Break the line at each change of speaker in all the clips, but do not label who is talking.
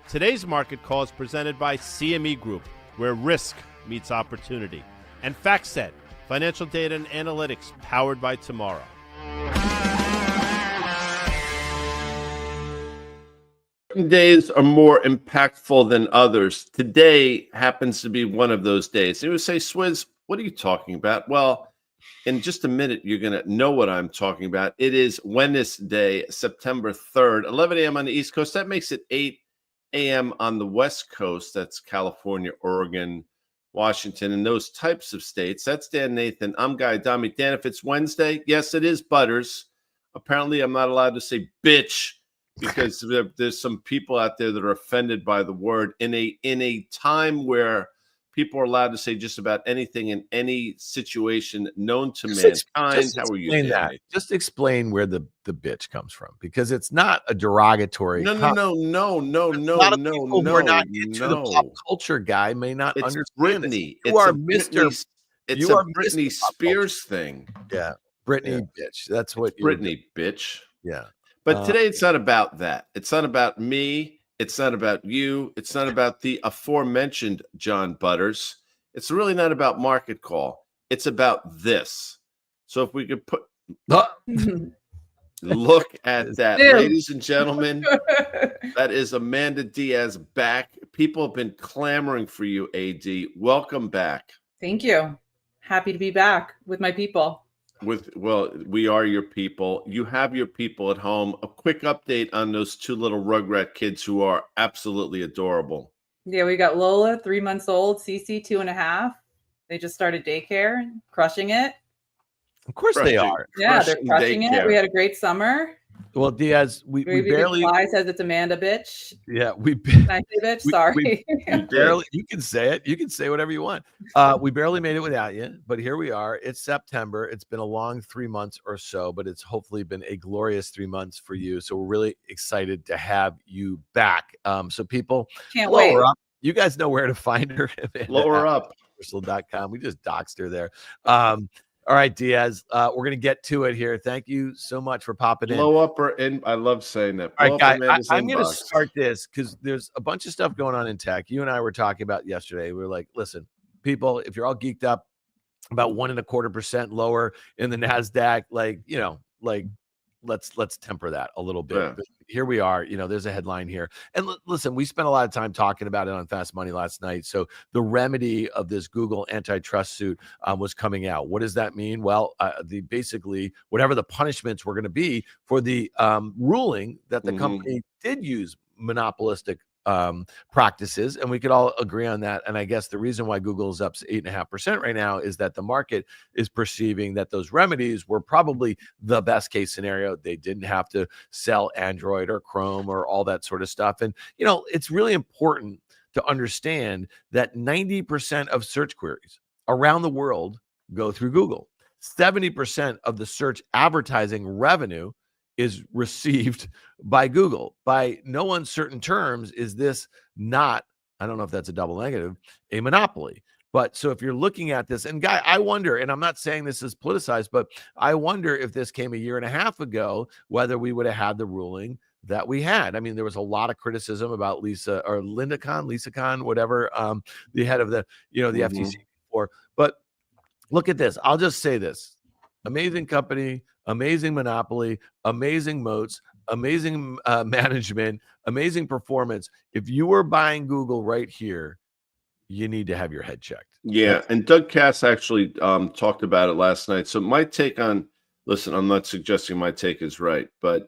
Today's market call is presented by CME Group, where risk meets opportunity, and FactSet, financial data and analytics powered by tomorrow. Certain days are more impactful than others. Today happens to be one of those days. You would say, Swizz, what are you talking about? Well, in just a minute, you're going to know what I'm talking about. It is Wednesday, September 3rd, 11 a.m. on the East Coast. That makes it 8 a.m. on the West Coast. That's California, Oregon, Washington, and those types of states. That's Dan Nathan. I'm Guy Adami. Dan, if it's Wednesday, yes, it is Butters. Apparently, I'm not allowed to say bitch because there's some people out there that are offended by the word in a time where people are allowed to say just about anything in any situation known to mankind. How are you, Dan?
Just explain where the bitch comes from, because it's not a derogatory.
No.
A lot of people who are not into the pop culture guy may not understand.
Britney.
You are Mr.
It's a Britney Spears thing.
Yeah, Britney bitch. That's what
Britney bitch.
Yeah.
But today it's not about that. It's not about me. It's not about you. It's not about the aforementioned John Butters. It's really not about market call. It's about this. So if we could put look at that, ladies and gentlemen, that is Amanda Diaz back. People have been clamoring for you, AD. Welcome back.
Thank you. Happy to be back with my people.
We are your people. You have your people at home. A quick update on those two little Rugrat kids who are absolutely adorable.
Yeah, we got Lola, 3 months old, Cece, 2.5. They just started daycare, crushing it.
Of course they are.
Yeah, they're crushing it. We had a great summer.
Well, Diaz, we barely.
Fly says it's Amanda, bitch.
Yeah,
Can I say bitch? Sorry.
Barely. You can say it. You can say whatever you want. We barely made it without you, but here we are. It's September. It's been a long 3 months or so, but it's hopefully been a glorious 3 months for you. So we're really excited to have you back. So people,
can't wait.
Up. You guys know where to find her.
Lower up.
Personal.com. We just doxed her there. All right, Diaz, we're going to get to it here. Thank you so much for popping in.
Blow up or in. I love saying that.
All right, Guy, I'm going to start this because there's a bunch of stuff going on in tech. You and I were talking about yesterday. We were like, listen, people, if you're all geeked up about 1.25% lower in the NASDAQ, let's temper that a little bit.
Yeah.
But here we are. There's a headline here. And listen, we spent a lot of time talking about it on Fast Money last night. So the remedy of this Google antitrust suit was coming out. What does that mean? Well, basically whatever the punishments were going to be for the ruling that the company did use monopolistic practices, and we could all agree on that. And I guess the reason why Google is up 8.5% right now is that the market is perceiving that those remedies were probably the best case scenario. They didn't have to sell Android or Chrome or all that sort of stuff. And it's really important to understand that 90% of search queries around the world go through Google. 70% of the search advertising revenue is received by Google. By no uncertain terms, is this not, I don't know if that's a double negative, a monopoly. But so if you're looking at this, and Guy, I wonder, and I'm not saying this is politicized, but I wonder if this came 1.5 years ago, whether we would have had the ruling that we had. I mean, there was a lot of criticism about Lisa Khan, whatever, the head of the FTC before. But look at this. I'll just say this. Amazing company, amazing monopoly, amazing moats, amazing management, amazing performance. If you were buying Google right here, you need to have your head checked.
Yeah, and Doug Cass actually talked about it last night. So my take on, listen, I'm not suggesting my take is right, but a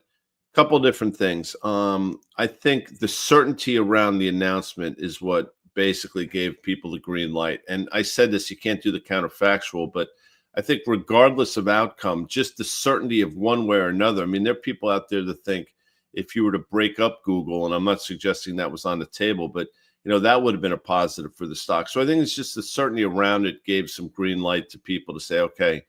couple different things. I think the certainty around the announcement is what basically gave people the green light. And I said this, you can't do the counterfactual, but I think regardless of outcome, just the certainty of one way or another. I mean, there are people out there that think if you were to break up Google, and I'm not suggesting that was on the table, but that would have been a positive for the stock. So I think it's just the certainty around it gave some green light to people to say, okay,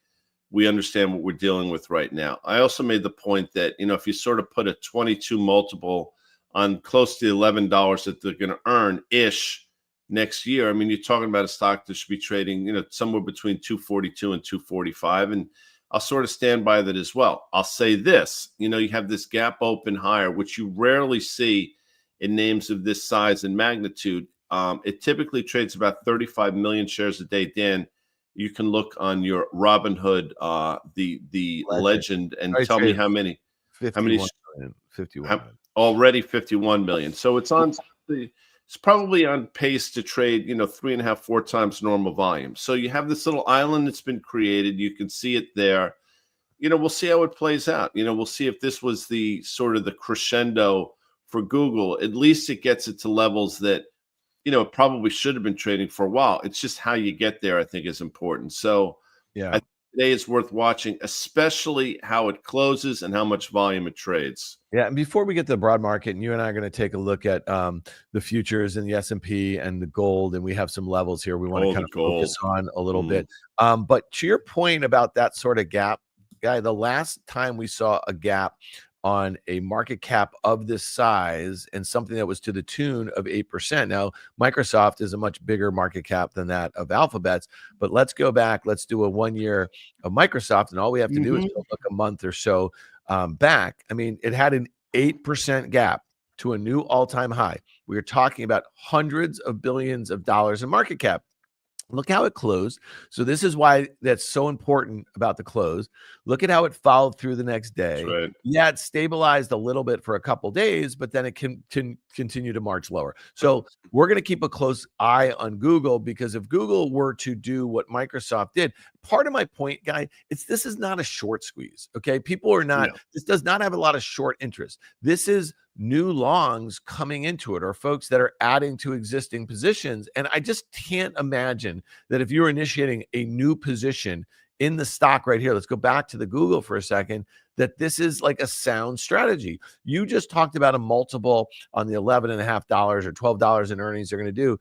we understand what we're dealing with right now. I also made the point that, if you sort of put a 22 multiple on close to $11 that they're going to earn ish next year, I mean, you're talking about a stock that should be trading, somewhere between 242 and 245. And I'll sort of stand by that as well. I'll say this, you have this gap open higher, which you rarely see in names of this size and magnitude. It typically trades about 35 million shares a day. Dan, you can look on your Robinhood, the legend, and
I
tell me
traded
how many
51 million. 51 million.
already 51 million. So it's probably on pace to trade, 3.5, 4 times normal volume. So you have this little island that's been created. You can see it there. We'll see how it plays out. We'll see if this was the sort of the crescendo for Google. At least it gets it to levels that, it probably should have been trading for a while. It's just how you get there, I think, is important. So
Yeah.
I think today is worth watching, especially how it closes and how much volume it trades.
Yeah, and before we get to the broad market, and you and I are going to take a look at the futures and the S&P and the gold, and we have some levels here we want to kind of focus on a little bit. But to your point about that sort of gap, Guy, the last time we saw a gap on a market cap of this size and something that was to the tune of 8%. Now, Microsoft is a much bigger market cap than that of Alphabet's, but let's go back. Let's do a 1 year of Microsoft, and all we have to do is go look a month or so back. I mean, it had an 8% gap to a new all-time high. We are talking about hundreds of billions of dollars in market cap. Look how it closed. So this is why that's so important about the close. Look at how it followed through the next day.
That's right.
Yeah, it stabilized a little bit for a couple days, but then it can continue to march lower. So we're going to keep a close eye on Google, because if Google were to do what Microsoft did, part of my point, Guy, this is not a short squeeze. Okay, people are not.
No.
This does not have a lot of short interest. This is new longs coming into it, or folks that are adding to existing positions. And I just can't imagine that if you're initiating a new position in the stock right here, let's go back to the Google for a second, that this is like a sound strategy. You just talked about a multiple on the $11.50 or $12 in earnings they're going to do.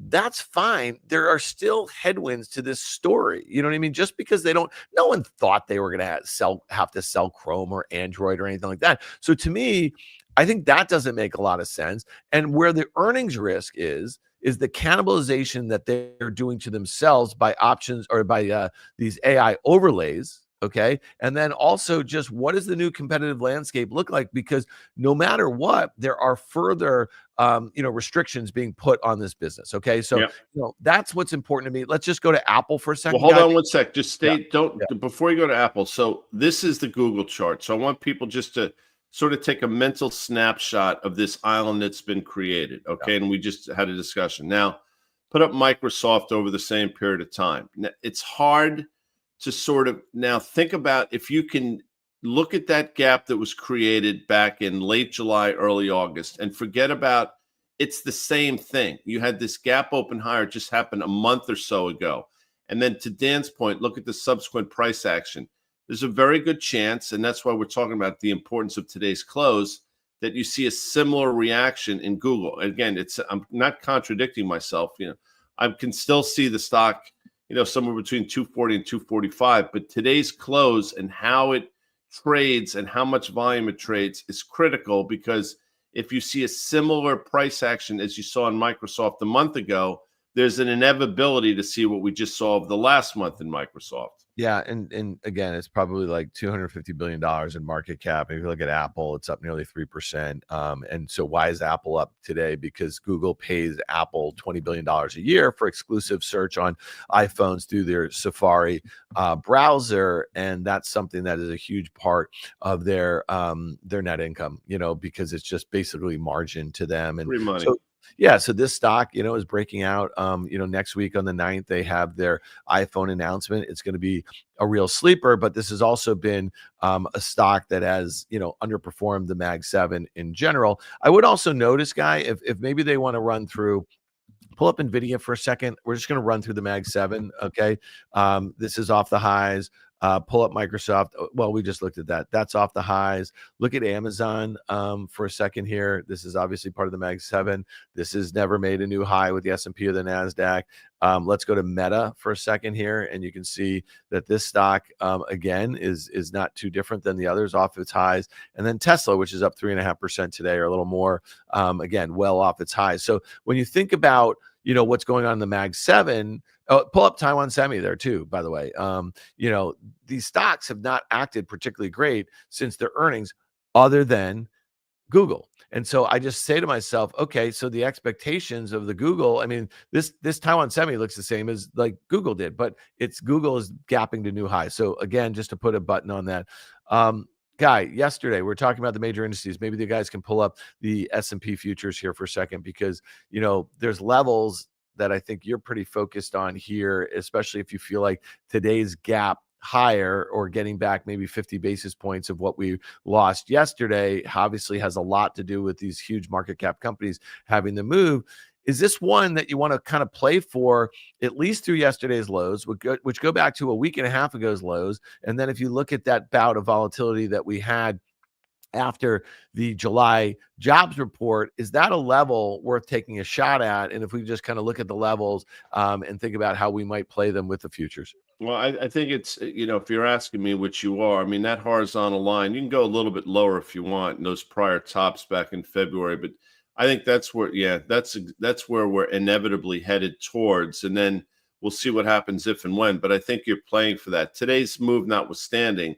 That's fine. There are still headwinds to this story. You know what I mean? Just because no one thought they were going to have to sell Chrome or Android or anything like that. So to me, I think that doesn't make a lot of sense. And where the earnings risk is the cannibalization that they're doing to themselves by options or by these AI overlays. Okay. And then also just what does the new competitive landscape look like? Because no matter what, there are further, restrictions being put on this business. Okay. So, that's what's important to me. Let's just go to Apple for a second.
Well, hold on one sec. Just stay, before you go to Apple. So this is the Google chart. So I want people just to sort of take a mental snapshot of this island that's been created. Okay. And we just had a discussion. Now, put up Microsoft over the same period of time. Now, it's hard to sort of now think about if you can look at that gap that was created back in late July, early August, and forget about it's the same thing. You had this gap open higher, just happened a month or so ago. And then to Dan's point, look at the subsequent price action. There's a very good chance, and that's why we're talking about the importance of today's close, that you see a similar reaction in Google. Again, I'm not contradicting myself. I can still see the stock, somewhere between 240 and 245. But today's close and how it trades and how much volume it trades is critical, because if you see a similar price action as you saw in Microsoft a month ago, there's an inevitability to see what we just saw of the last month in Microsoft.
Yeah, and again, it's probably like $250 billion in market cap. If you look at Apple, it's up nearly 3%. And so why is Apple up today? Because Google pays Apple $20 billion a year for exclusive search on iPhones through their Safari browser. And that's something that is a huge part of their net income, because it's just basically margin to them. And
free money.
So this stock, is breaking out. Next week on the 9th, they have their iPhone announcement. It's going to be a real sleeper, but this has also been a stock that has, underperformed the Mag 7 in general. I would also notice, Guy, if maybe they want to run through, pull up NVIDIA for a second. We're just going to run through the Mag 7. Okay. This is off the highs. Pull up Microsoft. Well, we just looked at that. That's off the highs. Look at Amazon for a second here. This is obviously part of the Mag 7. This has never made a new high with the S&P or the NASDAQ. Let's go to Meta for a second here, and you can see that this stock, again, is not too different than the others, off its highs. And then Tesla, which is up 3.5% today, or a little more, again, well off its highs. So when you think about what's going on in the Mag 7, pull up Taiwan Semi there too, by the way. These stocks have not acted particularly great since their earnings, other than Google. And so I just say to myself, okay, so the expectations of the Google, I mean, this Taiwan Semi looks the same as like Google did, but it's Google is gapping to new highs. So again, just to put a button on that. Guy, yesterday we were talking about the major indices. Maybe the guys can pull up the S&P futures here for a second, because there's levels that I think you're pretty focused on here, especially if you feel like today's gap higher or getting back maybe 50 basis points of what we lost yesterday obviously has a lot to do with these huge market cap companies having to move. Is this one that you want to kind of play for at least through yesterday's lows, which go back to a week and a half ago's lows? And then if you look at that bout of volatility that we had after the July jobs report, is that a level worth taking a shot at? And if we just kind of look at the levels and think about how we might play them with the futures.
Well, I think it's, if you're asking me, which you are, I mean, that horizontal line, you can go a little bit lower if you want in those prior tops back in February, but I think that's where, that's where we're inevitably headed towards. And then we'll see what happens if and when, but I think you're playing for that. Today's move notwithstanding,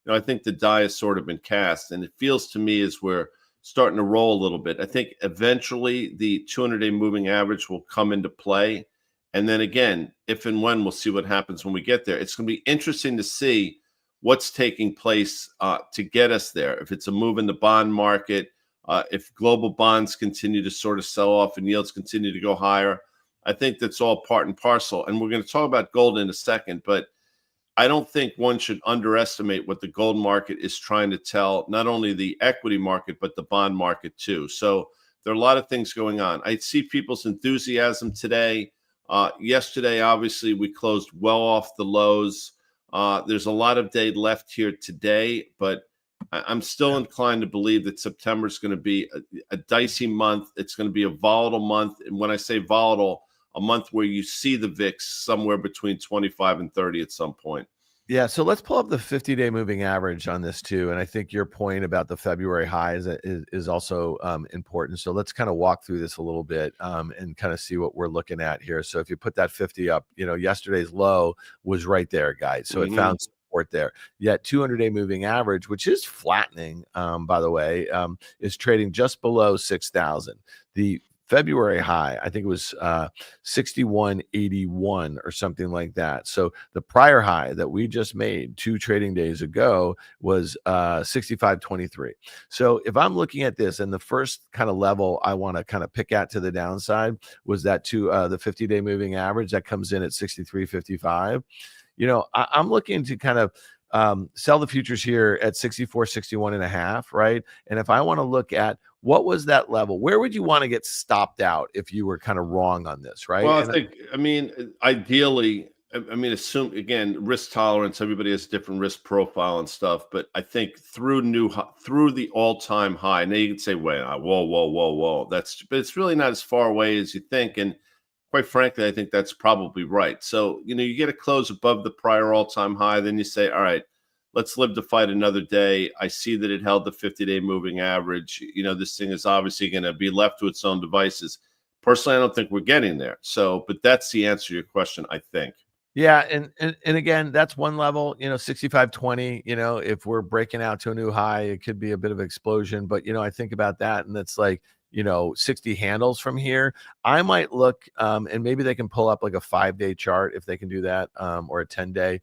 I think the die has sort of been cast, and it feels to me as we're starting to roll a little bit. I think eventually the 200-day moving average will come into play. And then again, if and when, we'll see what happens when we get there. It's going to be interesting to see what's taking place to get us there. If it's a move in the bond market, if global bonds continue to sort of sell off and yields continue to go higher, I think that's all part and parcel. And we're going to talk about gold in a second, but I don't think one should underestimate what the gold market is trying to tell not only the equity market, but the bond market too. So there are a lot of things going on. I see people's enthusiasm today. Yesterday, obviously, we closed well off the lows. There's a lot of day left here today, but I'm still inclined to believe that September is going to be a dicey month. It's going to be a volatile month. And when I say volatile, a month where you see the VIX somewhere between 25 and 30 at some point.
Yeah, so let's pull up the 50-day moving average on this too. And I think your point about the February highs is also important. So let's kind of walk through this a little bit and kind of see what we're looking at here. So if you put that 50 up, yesterday's low was right there, guys. So it found support there. Yet 200-day moving average, which is flattening, by the way, is trading just below 6,000. The February high, I think it was 61.81 or something like that. So the prior high that we just made 2 trading days ago was 65.23. So if I'm looking at this, and the first kind of level I want to kind of pick at to the downside was that to the 50-day moving average that comes in at 63.55. I'm looking to kind of sell the futures here at 64, 61 and a half, right? And if I want to look at what was that level, where would you want to get stopped out if you were kind of wrong on this, right?
Well, ideally, assume, again, risk tolerance, everybody has different risk profile and stuff, but I think through the all-time high, now you can say, wait, whoa, but it's really not as far away as you think. And quite frankly, I think that's probably right. So, you get a close above the prior all-time high, then you say, all right, let's live to fight another day. I see that it held the 50-day moving average. This thing is obviously going to be left to its own devices. Personally, I don't think we're getting there. So, but that's the answer to your question, I think.
Yeah, and again, that's one level, 65.20, if we're breaking out to a new high, it could be a bit of an explosion. But, I think about that, and it's like, 60 handles from here. I might look, and maybe they can pull up like a 5-day chart if they can do that, or a 10-day.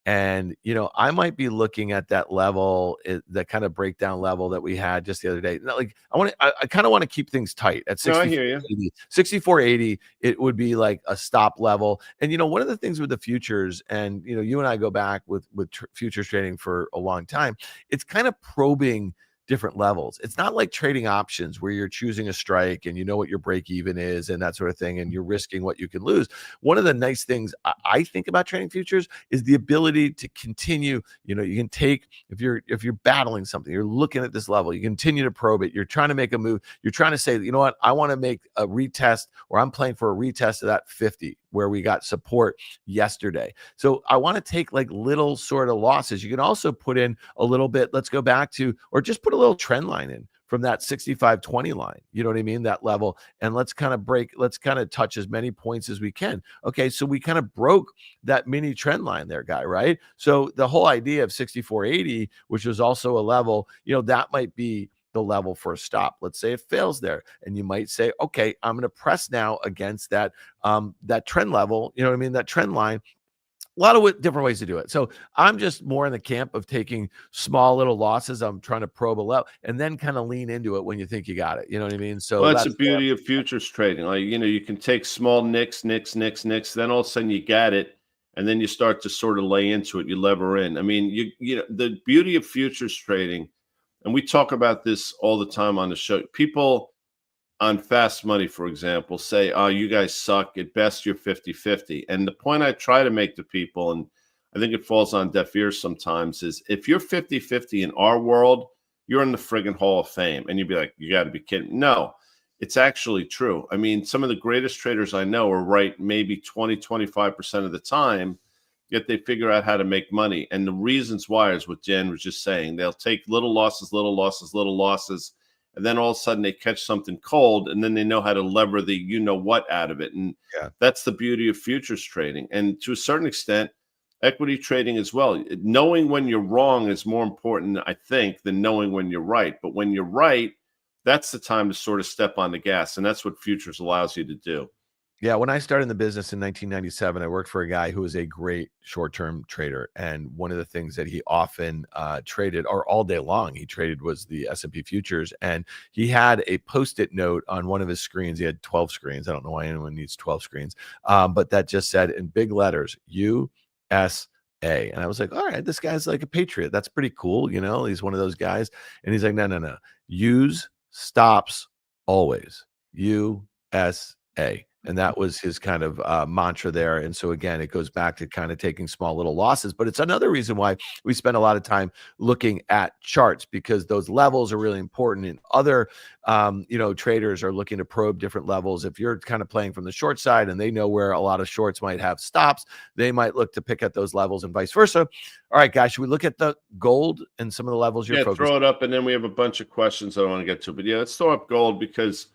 And, I might be looking at that level, that kind of breakdown level that we had just the other day. Like I kind of want to keep things tight at 64.80. It would be like a stop level. And, one of the things with the futures, and, you and I go back with futures trading for a long time, it's kind of probing different levels. It's not like trading options where you're choosing a strike and you know what your break even is and that sort of thing, and you're risking what you can lose. One of the nice things I think about trading futures is the ability to continue. You can take, if you're battling something, you're looking at this level, you continue to probe it, you're trying to make a move, you're trying to say, what, I want to make a retest, or I'm playing for a retest of that 50 where we got support yesterday. So I want to take like little sort of losses. You can also put in a little bit, let's go back to, or just put a little trend line in from that 65.20 line, you know what I mean? That level. And let's kind of touch as many points as we can. Okay. So we kind of broke that mini trend line there, guy, right? So the whole idea of 64.80, which was also a level, that might be the level for a stop. Let's say it fails there, and you might say, okay, I'm going to press now against that that trend level. You know what I mean? That trend line. A lot of different ways to do it. So I'm just more in the camp of taking small little losses. I'm trying to probe a level and then kind of lean into it when you think you got it. You know what I mean? So
Well, that's the
that's where
beauty of futures trading. Like, you can take small nicks, then all of a sudden you got it, and then you start to sort of lay into it. You lever in. I mean, you know, the beauty of futures trading, and we talk about this all the time on the show. People on Fast Money, for example, say, oh, you guys suck. At best, you're 50-50. And the point I try to make to people, and I think it falls on deaf ears sometimes, is if you're 50-50 in our world, you're in the friggin' Hall of Fame. And you'd be like, you got to be kidding. No, it's actually true. I mean, some of the greatest traders I know are right maybe 20-25% of the time, yet they figure out how to make money. And the reasons why is what Jen was just saying. They'll take little losses, and then all of a sudden they catch something cold, and then they know how to lever the you-know-what out of it. And that's the beauty of futures trading. And to a certain extent, equity trading as well. Knowing when you're wrong is more important, I think, than knowing when you're right. But when you're right, that's the time to sort of step on the gas. And that's what futures allows you to do.
Yeah, when I started in the business in 1997, I worked for a guy who was a great short-term trader, and one of the things that he often traded, or all day long, he traded was the S&P futures, and he had a Post-it note on one of his screens. He had 12 screens. I don't know why anyone needs 12 screens, but that just said in big letters, USA. And I was like, all right, this guy's like a patriot. That's pretty cool. You know, he's one of those guys. And he's like, no. Use stops always. USA. And that was his kind of mantra there. And so, again, it goes back to kind of taking small little losses. But it's another reason why we spend a lot of time looking at charts, because those levels are really important. And other, traders are looking to probe different levels. If you're kind of playing from the short side and they know where a lot of shorts might have stops, they might look to pick at those levels and vice versa. All right, guys, should we look at the gold and some of the levels you're focused on?
Throw it up, and then we have a bunch of questions I want to get to. But, let's throw up gold because,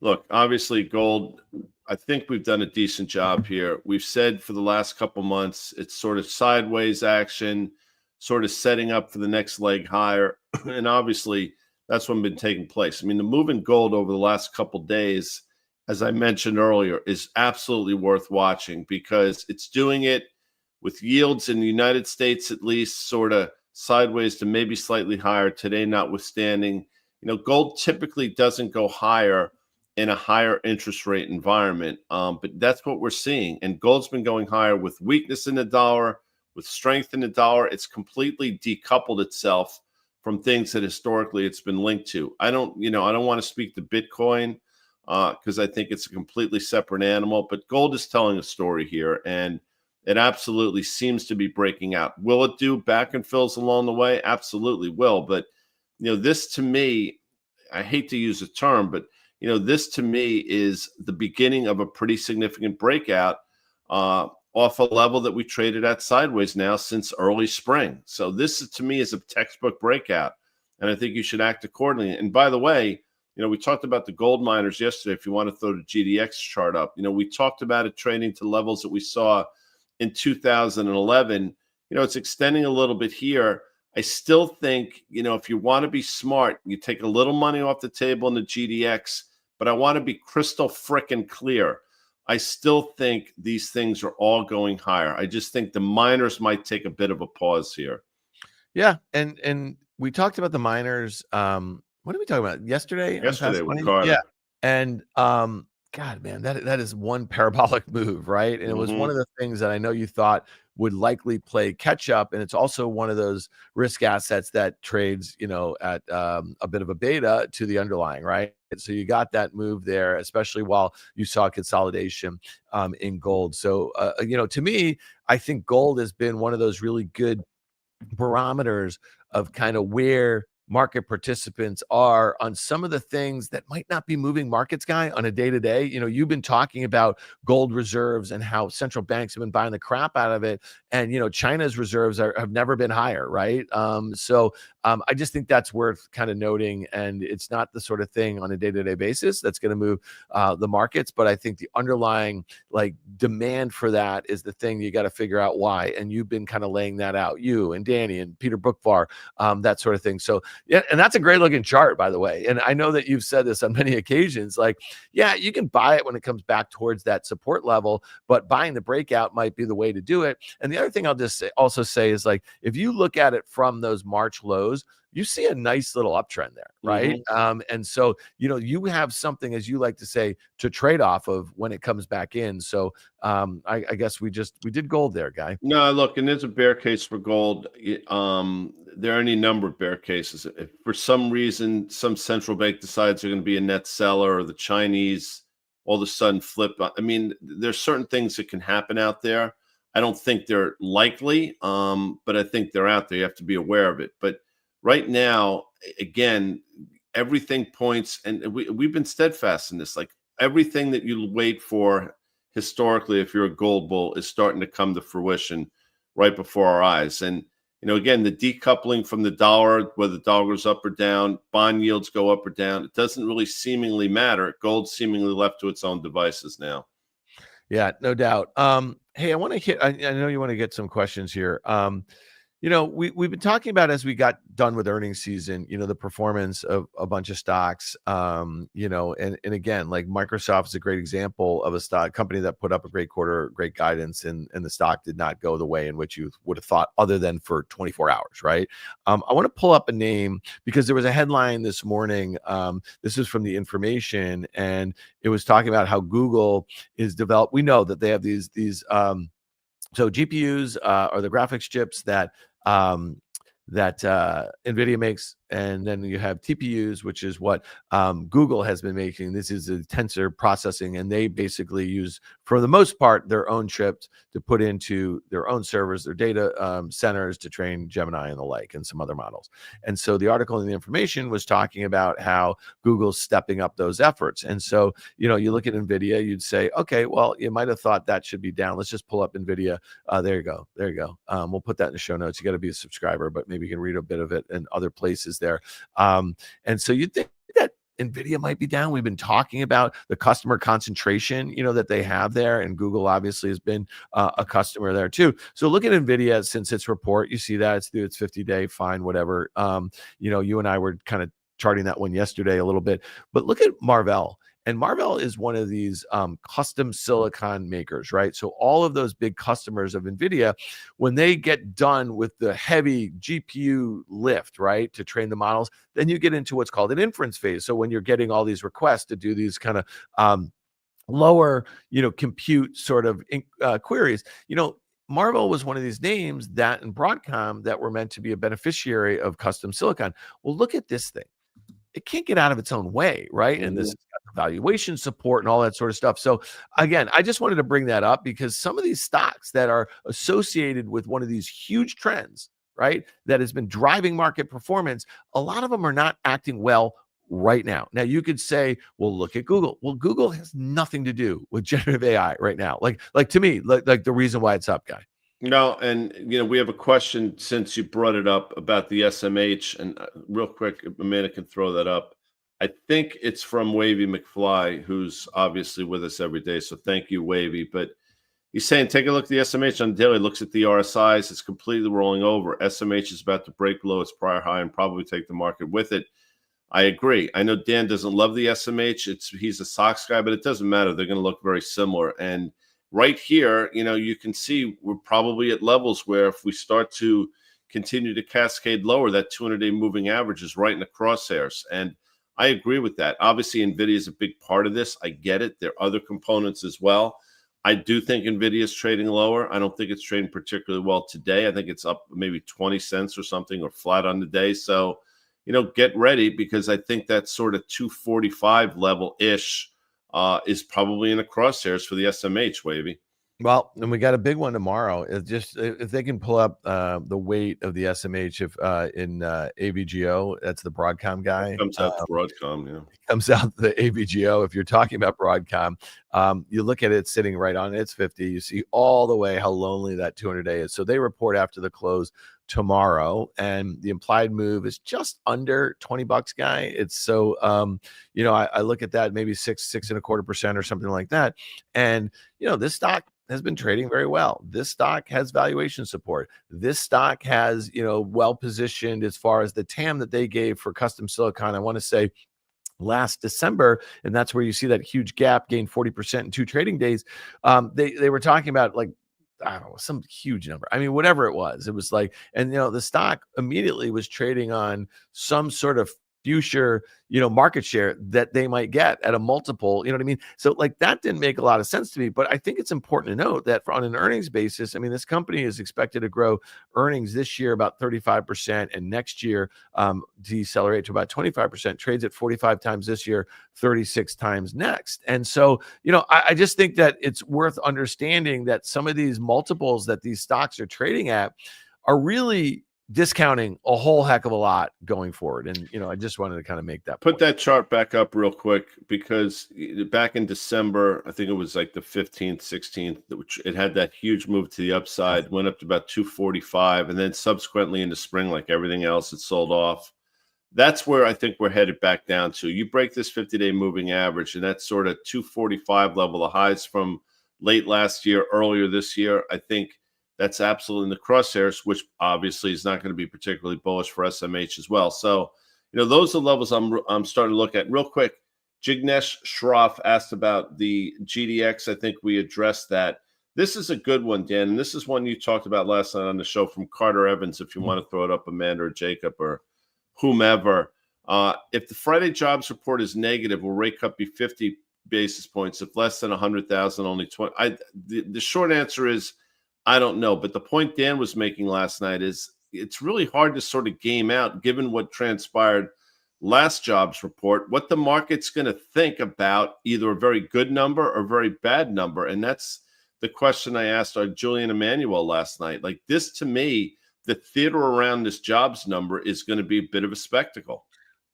look, obviously gold – I think we've done a decent job here. We've said for the last couple months, it's sort of sideways action, sort of setting up for the next leg higher. And obviously, that's what's been taking place. I mean, the move in gold over the last couple days, as I mentioned earlier, is absolutely worth watching because it's doing it with yields in the United States, at least sort of sideways to maybe slightly higher today, notwithstanding. Gold typically doesn't go higher in a higher interest rate environment. But that's what we're seeing. And gold's been going higher with weakness in the dollar, with strength in the dollar. It's completely decoupled itself from things that historically it's been linked to. I don't want to speak to Bitcoin because I think it's a completely separate animal, but gold is telling a story here, and it absolutely seems to be breaking out. Will it do back and fills along the way? Absolutely will. But, this to me, I hate to use a term, but this to me is the beginning of a pretty significant breakout off a level that we traded at sideways now since early spring. So this to me is a textbook breakout, and I think you should act accordingly. And by the way, we talked about the gold miners yesterday. If you want to throw the GDX chart up, we talked about it trading to levels that we saw in 2011. It's extending a little bit here. I still think, if you want to be smart, you take a little money off the table in the GDX, but I want to be crystal frickin' clear. I still think these things are all going higher. I just think the miners might take a bit of a pause here.
Yeah, and we talked about the miners. What did we talk about yesterday?
Yesterday with Carter.
Yeah, and God, man, that is one parabolic move, right? And it was one of the things that I know you thought would likely play catch up, and it's also one of those risk assets that trades, at a bit of a beta to the underlying, right? So you got that move there, especially while you saw consolidation in gold. So to me, I think gold has been one of those really good barometers of kind of where market participants are on some of the things that might not be moving markets, Guy, on a day-to-day. You've been talking about gold reserves and how central banks have been buying the crap out of it. And, China's reserves have never been higher, right? So I just think that's worth kind of noting. And it's not the sort of thing on a day-to-day basis that's going to move the markets. But I think the underlying demand for that is the thing you got to figure out why. And you've been kind of laying that out, you and Danny and Peter Bookvar, that sort of thing. So Yeah, and that's a great looking chart, by the way. And I know that you've said this on many occasions. Like, yeah, you can buy it when it comes back towards that support level, but buying the breakout might be the way to do it. And the other thing I'll just also say is, like, if you look at it from those March lows, you see a nice little uptrend there, right? And so, you have something, as you like to say, to trade off of when it comes back in. So I guess we did gold there, Guy.
No, look, and there's a bear case for gold. There are any number of bear cases. If for some reason some central bank decides they're going to be a net seller, or the Chinese all of a sudden flip, I mean, there's certain things that can happen out there. I don't think they're likely, but I think they're out there. You have to be aware of it. But right now, again, everything points, and we've been steadfast in this. Like, everything that you wait for historically, if you're a gold bull, is starting to come to fruition right before our eyes. And, again, the decoupling from the dollar, whether the dollar goes up or down, bond yields go up or down, it doesn't really seemingly matter. Gold's seemingly left to its own devices now.
Yeah, no doubt. Hey, I want to hit, I know you want to get some questions here. We've been talking about, as we got done with earnings season, the performance of a bunch of stocks, and again, like Microsoft is a great example of a stock company that put up a great quarter, great guidance, and the stock did not go the way in which you would have thought, other than for 24 hours, right? I want to pull up a name because there was a headline this morning. This is from the Information, and it was talking about how Google is developed. We know that they have these so GPUs are the graphics chips that NVIDIA makes, and then you have TPUs, which is what Google has been making. This is a tensor processing, and they basically use, for the most part, their own chips to put into their own servers, their data centers to train Gemini and the like, and some other models. And so the article in the Information was talking about how Google's stepping up those efforts. And so, you look at NVIDIA, you'd say, okay, well, you might have thought that should be down. Let's just pull up NVIDIA. There you go. We'll put that in the show notes. You got to be a subscriber, but maybe you can read a bit of it in other places there. And so you'd think that NVIDIA might be down. We've been talking about the customer concentration, that they have there, and Google obviously has been a customer there too. So look at NVIDIA since its report. You see that it's through its 50-day, fine, whatever. You and I were kind of charting that one yesterday a little bit, but look at Marvell. And Marvell is one of these custom silicon makers, right? So all of those big customers of NVIDIA, when they get done with the heavy GPU lift, right, to train the models, then you get into what's called an inference phase. So when you're getting all these requests to do these kind of lower, compute sort of queries, Marvell was one of these names that in Broadcom that were meant to be a beneficiary of custom silicon. Well, look at this thing. It can't get out of its own way, right? And this valuation support and all that sort of stuff. So again, I just wanted to bring that up because some of these stocks that are associated with one of these huge trends, right, that has been driving market performance, a lot of them are not acting well right now. Now you could say, well, look at Google. Well, Google has nothing to do with generative AI right now. Like to me, like the reason why it's up, Guy.
No, and we have a question since you brought it up about the SMH, and real quick, Amanda can throw that up. I think it's from Wavy McFly, who's obviously with us every day. So thank you, Wavy. But he's saying, take a look at the SMH on the daily. Looks at the RSIs. It's completely rolling over. SMH is about to break below its prior high and probably take the market with it. I agree. I know Dan doesn't love the SMH. He's a stocks guy, but it doesn't matter. They're going to look very similar. And right here, you can see we're probably at levels where if we start to continue to cascade lower, that 200-day moving average is right in the crosshairs. And I agree with that. Obviously, NVIDIA is a big part of this. I get it. There are other components as well. I do think NVIDIA is trading lower. I don't think it's trading particularly well today. I think it's up maybe 20 cents or something, or flat on the day. So, get ready, because I think that sort of 245 level-ish is probably in the crosshairs for the SMH, Wavy.
Well, and we got a big one tomorrow. It's just, if they can pull up the weight of the SMH in AVGO, that's the Broadcom guy.
It comes out the Broadcom, yeah.
Comes out the AVGO. If you're talking about Broadcom, you look at it sitting right on its 50. You see all the way how lonely that 200-day is. So they report after the close tomorrow, and the implied move is just under $20, Guy. It's so I look at that, maybe 6.25% or something like that, and this stock has been trading very well. This stock has valuation support. This stock has, well positioned as far as the TAM that they gave for custom silicon. I want to say last December, and that's where you see that huge gap, gain 40% in 2 trading days. They were talking about, like, I don't know, some huge number. I mean, whatever it was like, and the stock immediately was trading on some sort of future, market share that they might get at a multiple, you know what I mean? So, like, that didn't make a lot of sense to me, but I think it's important to note that on an earnings basis, I mean, this company is expected to grow earnings this year about 35% and next year decelerate to about 25%, trades at 45 times this year, 36 times next. And so, I just think that it's worth understanding that some of these multiples that these stocks are trading at are really discounting a whole heck of a lot going forward. And, I just wanted to kind of make that
Put
point.
that chart back up real quick, because back in December, I think it was like the 15th, 16th, which it had that huge move to the upside, went up to about 245. And then subsequently in the spring, like everything else, it sold off. That's where I think we're headed back down to. You break this 50-day moving average, and that's sort of 245 level, the highs from late last year, earlier this year. I think that's absolutely in the crosshairs, which obviously is not going to be particularly bullish for SMH as well. So, those are the levels I'm starting to look at. Real quick, Jignesh Shroff asked about the GDX. I think we addressed that. This is a good one, Dan, and this is one you talked about last night on the show from Carter Evans, if you want to throw it up, Amanda or Jacob or whomever. If the Friday jobs report is negative, will rate cut be 50 basis points? If less than 100,000, only 20. The short answer is I don't know. But the point Dan was making last night is it's really hard to sort of game out, given what transpired last jobs report, what the market's going to think about either a very good number or a very bad number. And that's the question I asked Julian Emmanuel last night. Like, this, to me, the theater around this jobs number is going to be a bit of a spectacle.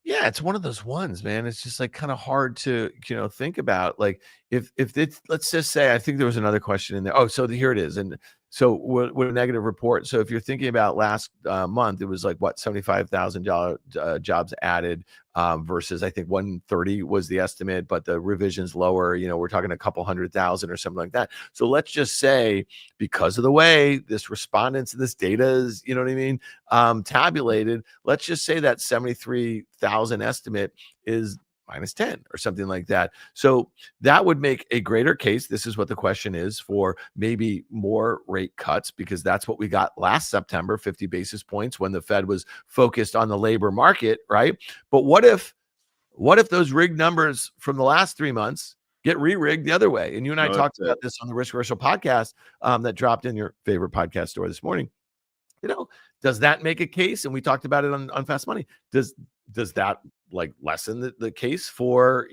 Yeah, it's one of those ones, man. It's just like kind of hard to, think about. Like, if it's, let's just say, I think there was another question in there. Oh, so here it is. And so with a negative report. So if you're thinking about last month, it was like what, 75,000 jobs added versus I think 130 was the estimate, but the revision's lower. We're talking a couple 100,000 or something like that. So let's just say, because of the way this respondents, this data is, you know what I mean, tabulated, let's just say that 73,000 estimate is -10 or something like that. So that would make a greater case. This is what the question is, for maybe more rate cuts, because that's what we got last September, 50 basis points, when the Fed was focused on the labor market, right? But what if those rigged numbers from the last 3 months get re-rigged the other way? And you and I talked about this on the Risk Reversal podcast that dropped in your favorite podcast store this morning. Does that make a case? And we talked about it on Fast Money. Does that like lessen the case for,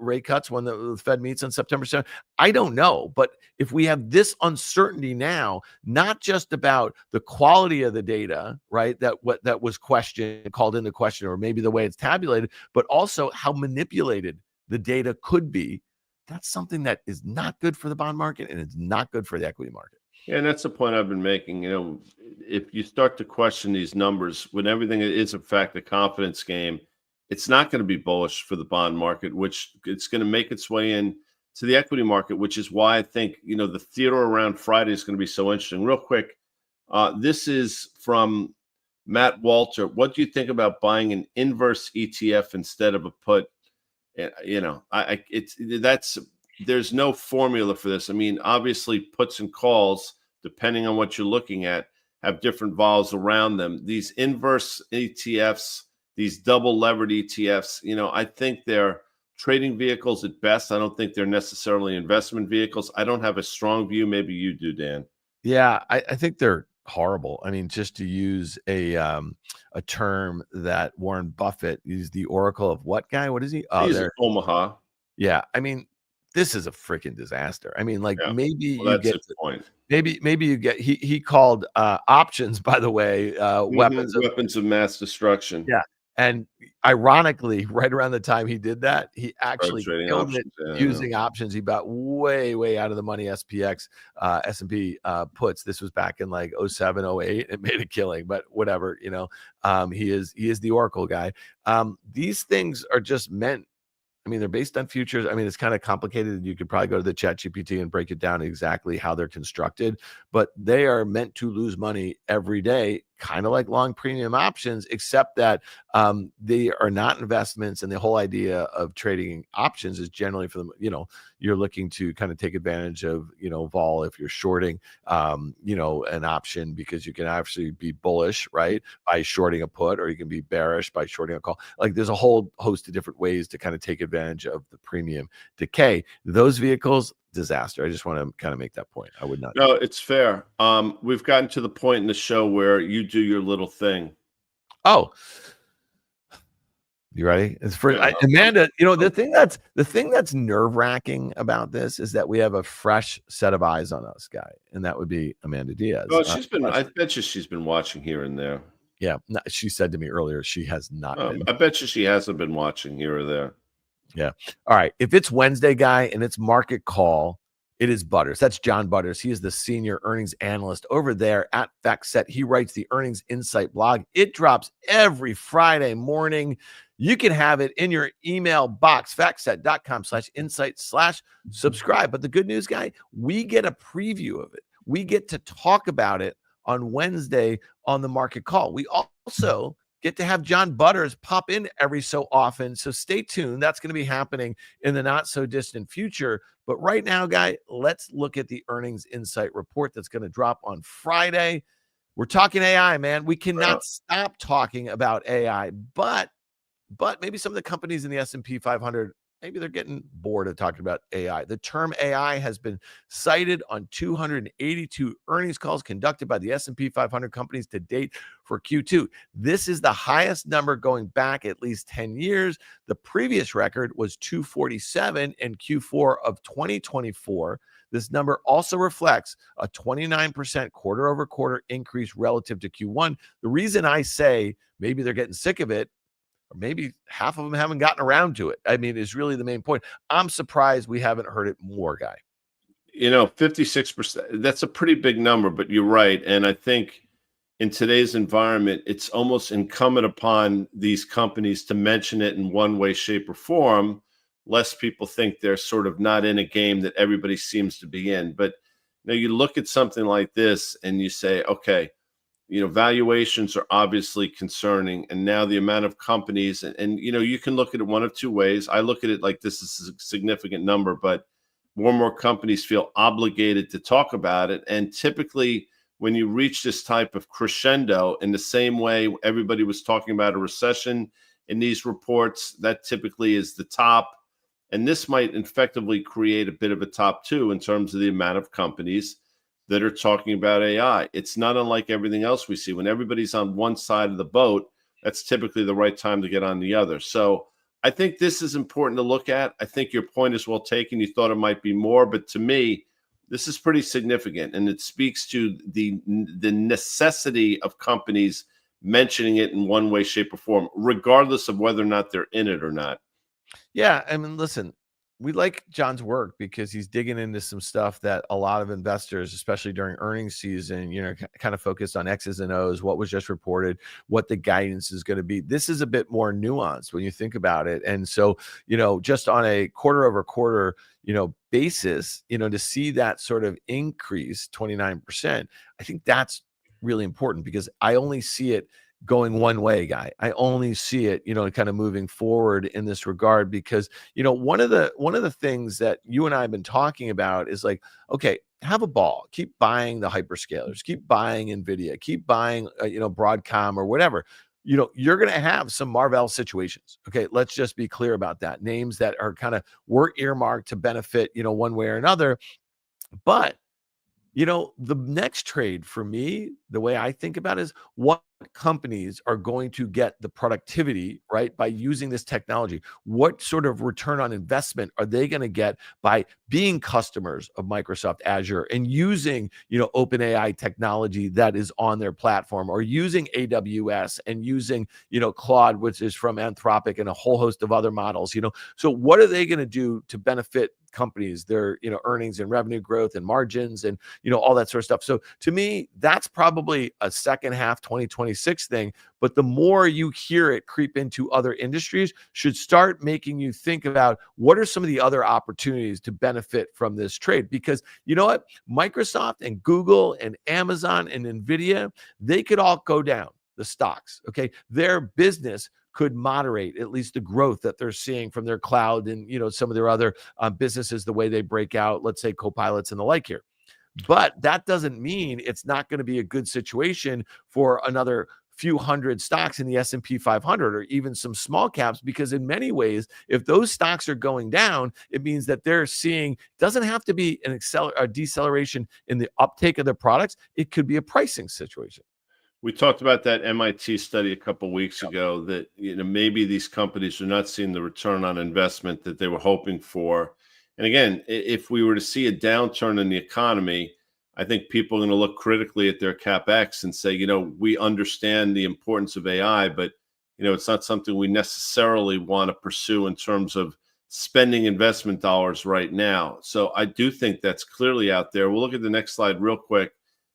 rate cuts when the Fed meets on September 7th? I don't know. But if we have this uncertainty now, not just about the quality of the data, right, that was called into question, or maybe the way it's tabulated, but also how manipulated the data could be, that's something that is not good for the bond market, and it's not good for the equity market.
Yeah, and that's the point I've been making. If you start to question these numbers, when everything is in fact a confidence game, it's not going to be bullish for the bond market, which it's going to make its way in to the equity market, which is why I think, the theater around Friday is going to be so interesting. Real quick, this is from Matt Walter. What do you think about buying an inverse ETF instead of a put? There's no formula for this. I mean, obviously puts and calls, depending on what you're looking at, have different vols around them. These inverse ETFs, these double levered ETFs, I think they're trading vehicles at best. I don't think they're necessarily investment vehicles. I don't have a strong view. Maybe you do, Dan.
Yeah, I think they're horrible. I mean, just to use a term that Warren Buffett used, the oracle of what guy? What is he?
He's in Omaha.
Yeah, I mean, this is a freaking disaster. I mean, like, maybe
you get the point.
Maybe you get, he called options, by the way, weapons
of mass destruction.
Yeah. And ironically, right around the time he did that, he actually killed it using options. He bought way out of the money SPX, S&P puts. This was back in like 07, 08. It made a killing, but whatever, he is the oracle guy. These things are just meant, I mean, they're based on futures. I mean, it's kind of complicated. You could probably go to the chat GPT and break it down exactly how they're constructed, but they are meant to lose money every day, kind of like long premium options, except that they are not investments. And the whole idea of trading options is generally for them, you're looking to kind of take advantage of, vol if you're shorting, an option, because you can actually be bullish, right, by shorting a put, or you can be bearish by shorting a call. Like, there's a whole host of different ways to kind of take advantage of the premium decay. Those vehicles, disaster. I just want to kind of make that point. I would not.
No, it's fair. We've gotten to the point in the show where you do your little thing.
Oh, you ready? It's for Amanda. The thing that's nerve-wracking about this is that we have a fresh set of eyes on us, guy, and that would be Amanda Diaz.
Oh, I bet you she's been watching here and there.
Yeah, she said to me earlier she has not been.
I bet you she hasn't been watching here or there.
Yeah. All right. If it's Wednesday, guy, and it's market call, it is Butters. That's John Butters. He is the senior earnings analyst over there at FactSet. He writes the Earnings Insight blog. It drops every Friday morning. You can have it in your email box, factset.com/insight/subscribe. But the good news, guy, we get a preview of it. We get to talk about it on Wednesday on the market call. We also get to have John Butters pop in every so often. So stay tuned. That's going to be happening in the not so distant future. But right now, guy, let's look at the Earnings Insight report that's going to drop on Friday. We're talking AI, man. We cannot stop talking about AI, but maybe some of the companies in the S&P 500, maybe they're getting bored of talking about AI. The term AI has been cited on 282 earnings calls conducted by the S&P 500 companies to date for Q2. This is the highest number going back at least 10 years. The previous record was 247 in Q4 of 2024. This number also reflects a 29% quarter-over-quarter increase relative to Q1. The reason I say maybe they're getting sick of it, or maybe half of them haven't gotten around to it, I mean, is really the main point. I'm surprised we haven't heard it more, guy.
56%, that's a pretty big number, but you're right. And I think in today's environment, it's almost incumbent upon these companies to mention it in one way, shape, or form, lest people think they're sort of not in a game that everybody seems to be in. But you look at something like this and you say, okay, valuations are obviously concerning, and now the amount of companies, and you can look at it one of two ways. I look at it like this is a significant number, but more and more companies feel obligated to talk about it. And typically, when you reach this type of crescendo, in the same way everybody was talking about a recession in these reports, that typically is the top. And this might effectively create a bit of a top two in terms of the amount of companies that are talking about AI. It's not unlike everything else we see. When everybody's on one side of the boat, that's typically the right time to get on the other. So I think this is important to look at. I think your point is well taken. You thought it might be more, but to me, this is pretty significant, and it speaks to the necessity of companies mentioning it in one way, shape, or form, regardless of whether or not they're in it or not.
Yeah, I mean, listen, we like John's work because he's digging into some stuff that a lot of investors, especially during earnings season, kind of focused on X's and O's, what was just reported, what the guidance is going to be. This is a bit more nuanced when you think about it. And so, just on a quarter over quarter, basis, to see that sort of increase 29%, I think that's really important because I only see it going one way, guy. I only see it, kind of moving forward in this regard because, one of the things that you and I have been talking about is like, okay, have a ball, keep buying the hyperscalers, keep buying Nvidia, keep buying, Broadcom or whatever. You're going to have some Marvell situations. Okay. Let's just be clear about that. Names that are were earmarked to benefit, one way or another. But the next trade for me, the way I think about it is what companies are going to get the productivity, right, by using this technology. What sort of return on investment are they going to get by being customers of Microsoft Azure and using, OpenAI technology that is on their platform, or using AWS and using, Claude, which is from Anthropic, and a whole host of other models, So what are they going to do to benefit companies, their earnings and revenue growth and margins and all that sort of stuff. So to me, that's probably a second half 2026 thing. But the more you hear it creep into other industries, should start making you think about what are some of the other opportunities to benefit from this trade. Because you know what? Microsoft and Google and Amazon and Nvidia, they could all go down, the stocks. Okay. Their business could moderate at least the growth that they're seeing from their cloud and some of their other businesses, the way they break out, let's say copilots and the like here. But that doesn't mean it's not going to be a good situation for another few hundred stocks in the S&P 500 or even some small caps, because in many ways, if those stocks are going down, it means that they're seeing, doesn't have to be a deceleration in the uptake of their products. It could be a pricing situation.
We talked about that MIT study a couple of weeks ago that maybe these companies are not seeing the return on investment that they were hoping for. And again, if we were to see a downturn in the economy, I think people are going to look critically at their CapEx and say, we understand the importance of AI, but it's not something we necessarily want to pursue in terms of spending investment dollars right now. So I do think that's clearly out there. We'll look at the next slide real quick.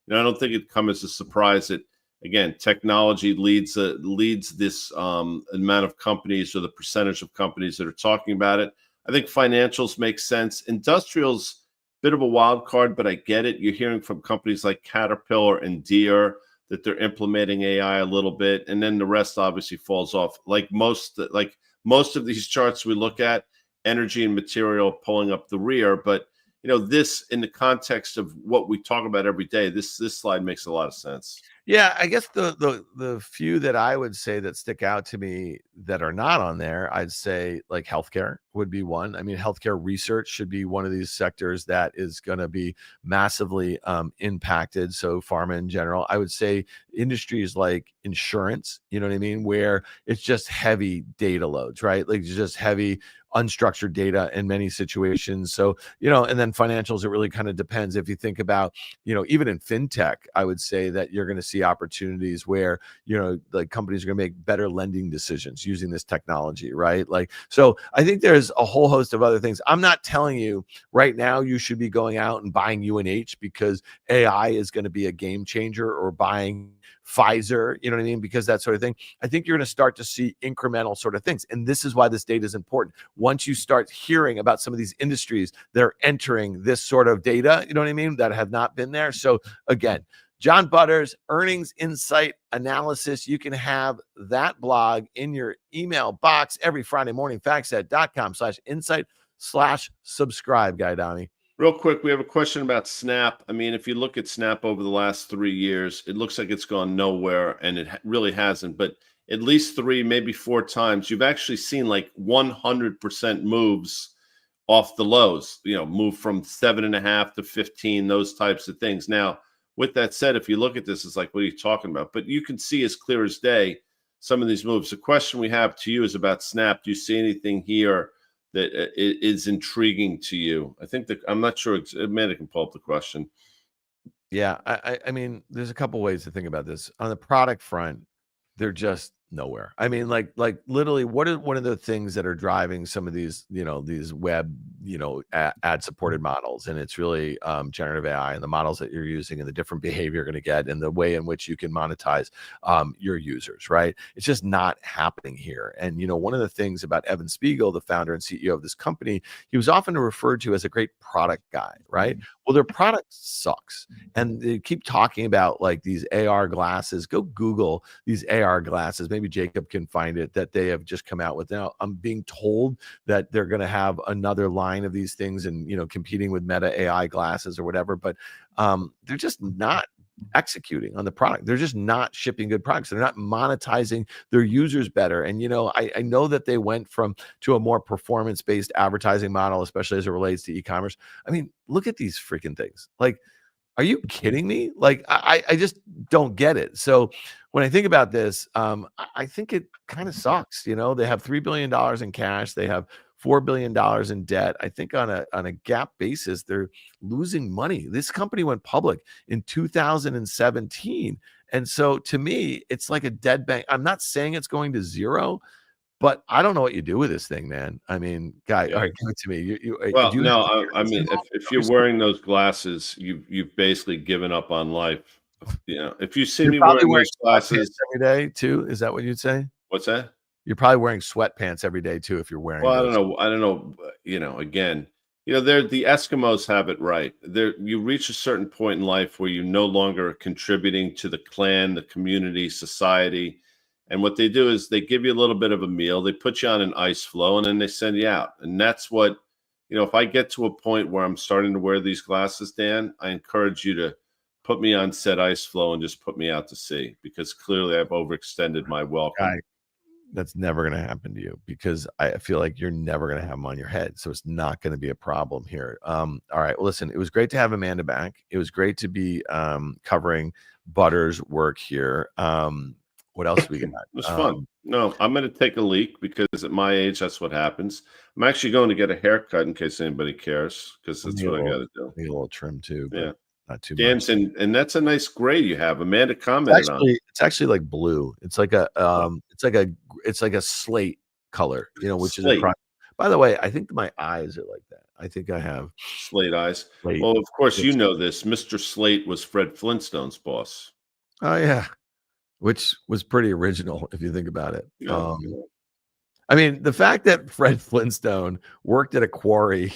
I don't think it'd come as a surprise that, again, technology leads this amount of companies, or the percentage of companies that are talking about it. I think financials make sense. Industrials, bit of a wild card, but I get it. You're hearing from companies like Caterpillar and Deere that they're implementing AI a little bit, and then the rest obviously falls off. Like most of these charts we look at, energy and material pulling up the rear. But this, in the context of what we talk about every day, this slide makes a lot of sense.
Yeah, I guess the few that I would say that stick out to me that are not on there, I'd say like healthcare would be one. I mean, healthcare research should be one of these sectors that is going to be massively impacted. So pharma in general, I would say industries like insurance, you know what I mean, where it's just heavy data loads, right? Like just heavy unstructured data in many situations. So, and then financials, it really kind of depends. If you think about, even in fintech, I would say that you're going to see opportunities where, like companies are going to make better lending decisions using this technology, right? Like, so I think there's a whole host of other things. I'm not telling you right now you should be going out and buying UNH because AI is going to be a game changer, or buying Pfizer, you know what I mean? Because that sort of thing. I think you're going to start to see incremental sort of things. And this is why this data is important. Once you start hearing about some of these industries that are entering this sort of data, you know what I mean, that have not been there. So again, John Butters, earnings insight analysis. You can have that blog in your email box every Friday morning, factset.com/insight/subscribe, Guy Adami.
Real quick, we have a question about Snap. I mean, if you look at Snap over the last 3 years, it looks like it's gone nowhere, and it really hasn't. But at least 3, maybe 4 times, you've actually seen like 100% moves off the lows, move from 7.5 to 15, those types of things. Now, with that said, if you look at this, it's like, what are you talking about? But you can see as clear as day some of these moves. The question we have to you is about Snap. Do you see anything here that is intriguing to you? I think that I'm not sure. Amanda can pull up the question.
Yeah, I mean, there's a couple ways to think about this. On the product front, they're just nowhere. I mean, like literally, what are one of the things that are driving some of these, these web, ad supported models? And it's really generative AI and the models that you're using and the different behavior you're going to get and the way in which you can monetize your users, right? It's just not happening here. And, one of the things about Evan Spiegel, the founder and CEO of this company, he was often referred to as a great product guy, right? Well, their product sucks. And they keep talking about like these AR glasses. Go Google these AR glasses. Maybe Jacob can find it, that they have just come out with. Now, I'm being told that they're going to have another line of these things and, competing with Meta AI glasses or whatever, but they're just not executing on the product. They're just not shipping good products. They're not monetizing their users better. And, I know that they went to a more performance-based advertising model, especially as it relates to e-commerce. I mean, look at these freaking things. Like, are you kidding me? Like, I just don't get it. So when I think about this, I think it kind of sucks. They have $3 billion in cash. They have $4 billion in debt. I think on a GAAP basis, they're losing money. This company went public in 2017. And so to me, it's like a dead bank. I'm not saying it's going to zero, But I don't know what you do with this thing, man. I mean, guy,
Yeah.
all right, give it to me.
Well,
Do you
no,
have
I mean, if you're wearing those glasses, you've basically given up on life. You know, if you see
You're
me
probably
wearing
wearing
those
sweatpants
glasses,
every day too. Is that what you'd say?
what's that?
You're probably wearing sweatpants every day too if you're wearing
Well, I don't
those.
know. I don't know. You know, again, they're the Eskimos have it right. There, you reach a certain point in life where you no longer are contributing to the clan, the community, society. And what they do is they give you a little bit of a meal, they put you on an ice floe, and then they send you out. And that's what, if I get to a point where I'm starting to wear these glasses, Dan, I encourage you to put me on said ice floe and just put me out to sea, because clearly I've overextended my welcome.
Guy, that's never going to happen to you, because I feel like you're never going to have them on your head. So it's not going to be a problem here. All right. Well, listen, it was great to have Amanda back. It was great to be covering Butter's work here. What else we got?
It was fun. No, I'm going to take a leak, because at my age, that's what happens. I'm actually going to get a haircut in case anybody cares, because that's what I got to do.
Need a little trim too, but
Yeah.
not too
Dan's
much.
and that's a nice gray you have. Amanda commented on it.
It's actually like blue. It's like a it's like a slate color, which is a
Slate.
crime. By the way, I think my eyes are like that. I think I have
Slate eyes.
slate.
Well, of course, you know this. Mr. Slate was Fred Flintstone's boss.
Oh yeah, which was pretty original if you think about it.
Yeah.
I mean, the fact that Fred Flintstone worked at a quarry,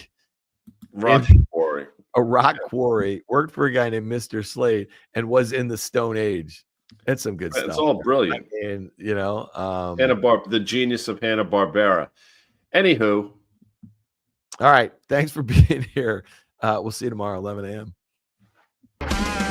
Rock quarry.
a rock quarry, worked for a guy named Mr. Slate, and was in the Stone Age. That's some good stuff.
It's all brilliant.
And
the genius of Hanna-Barbera. Anywho.
All right. Thanks for being here. We'll see you tomorrow, 11 a.m.